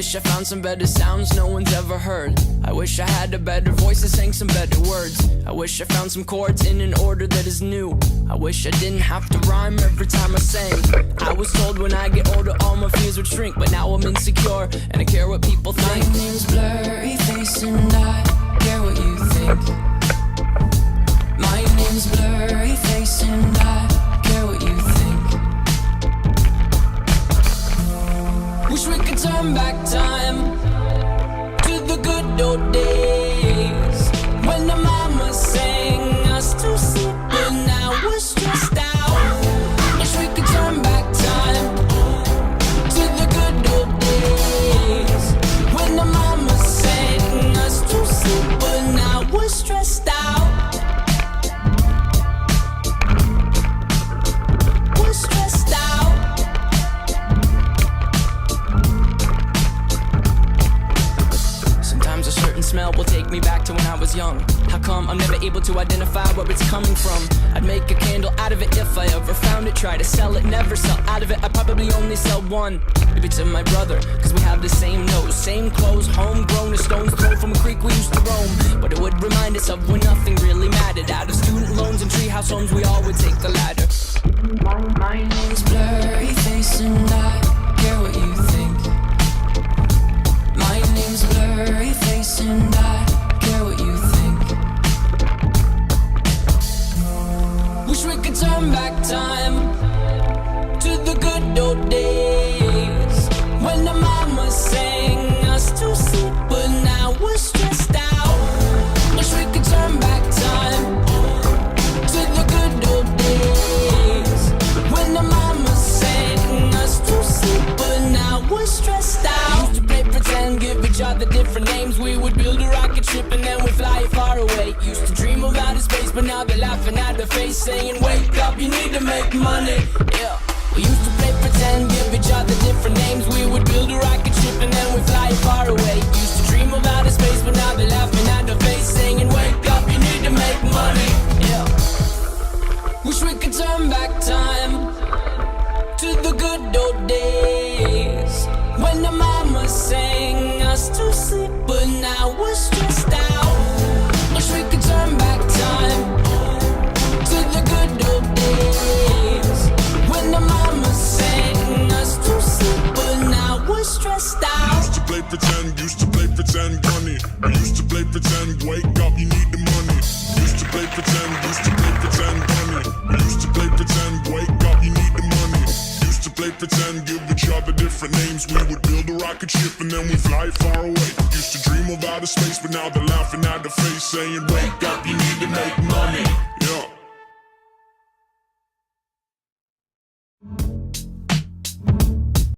wish I found some better sounds no one's ever heard. I wish I had a better voice that sang some better words. I wish I found some chords in an order that is new. I wish I didn't have to rhyme every time I sang. I was told when I get older all my fears would shrink, but now I'm insecure and I care what people think. My name's Blurry Face and I care what you think. My name's Blurry Face and I care what you think. Wish we could turn back time to the good old days when the mama sang us to sleep and now we're stressed out. Wish we could turn back time to the good old days when the mama sang us to sleep but now we're stressed out. We're stressed out. Sometimes a certain smell will take me back to when I was young. How come I'm never able to identify where it's coming from? I'd make a candle out of it if I ever found it. Try to sell it, never sell out of it. I'd probably only sell one. Maybe to my brother, cause we have the same nose, same clothes, homegrown, a stone's throw from a creek we used to roam. But it would remind us of when nothing really mattered. Out of student loans and treehouse homes, we all would take the ladder. My name's Blurry Face and I care what you think. My name's Blurry Face and I care what you think. Wish we could turn back time to the good old days when the mama sang us to sleep but now we're stressed out. Wish we could turn back time to the good old days when the mama sang us to sleep but now we're stressed out. Used to play pretend, give each other different names. We would build a rocket ship and then we'd fly far away. Used to dream of outer space but now they're laughing at the face saying wake up, you need to make money. Yeah. We used to play pretend, give each other different names. We would build a rocket ship and then we'd fly far away. Used to dream of outer space but now they're laughing at the face saying wake up, you need to make money. Yeah. Wish we could turn back time to the good old days when the mama sang us to sleep but now we're stressed out. Wish we could turn back time to the good old days when the mama sang us to sleep but now we're stressed out. Used to play pretend, bunny. I used to play pretend, wake up, you need the money. Used to play pretend, bunny. I used to play pretend, wake up, you need the money. Used to play pretend, give each other different names. We would build a rocket ship and then we fly far away. Used to dream of outer space but now they're laughing at the face saying wake up, you need to make money.